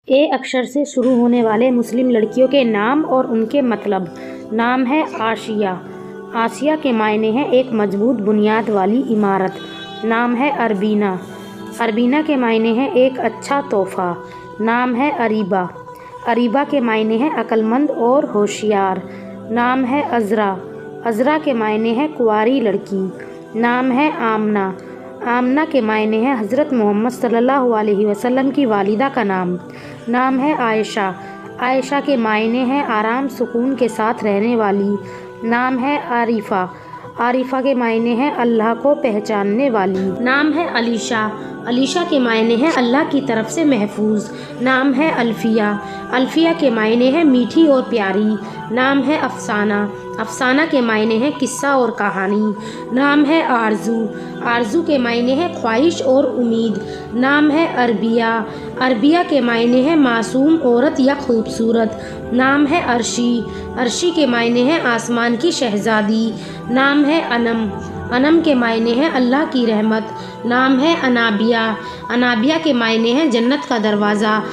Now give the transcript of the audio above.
اے اکشر سے شروع ہونے والے مسلم لڑکیوں کے نام اور ان کے مطلب۔ نام ہے آسیہ۔ آسیہ کے معنی ہے ایک مضبوط بنیاد والی عمارت۔ نام ہے اربینہ۔ اربینہ کے معنی ہے ایک اچھا تحفہ۔ نام ہے اریبہ۔ اریبہ کے معنی ہے عقل مند اور ہوشیار۔ نام ہے عذرا۔ عذرا کے معنی ہے کنواری لڑکی۔ نام ہے آمنہ۔ آمنہ کے معنی ہے حضرت محمد صلی اللہ علیہ وسلم کی والدہ کا نام۔ نام ہے عائشہ۔ عائشہ کے معنی ہے آرام سکون کے ساتھ رہنے والی۔ نام ہے عارفہ۔ عارفہ کے معنی ہے اللہ کو پہچاننے والی۔ نام ہے علیشہ۔ علیشہ کے معنی ہے اللہ کی طرف سے محفوظ۔ نام ہے الفیہ۔ الفیہ کے معنی ہے میٹھی اور پیاری۔ نام ہے افسانہ۔ افسانہ کے معنی ہے قصہ اور کہانی۔ نام ہے آرزو۔ آرزو کے معنی ہے خواہش اور امید۔ نام ہے عربیہ۔ عربیہ کے معنی ہے معصوم عورت یا خوبصورت۔ نام ہے عرشی۔ عرشی کے معنی ہے آسمان کی شہزادی۔ نام ہے انم۔ انم کے معنی ہے اللہ کی رحمت۔ نام ہے انابیہ۔ انابیہ کے معنی ہے جنت کا دروازہ۔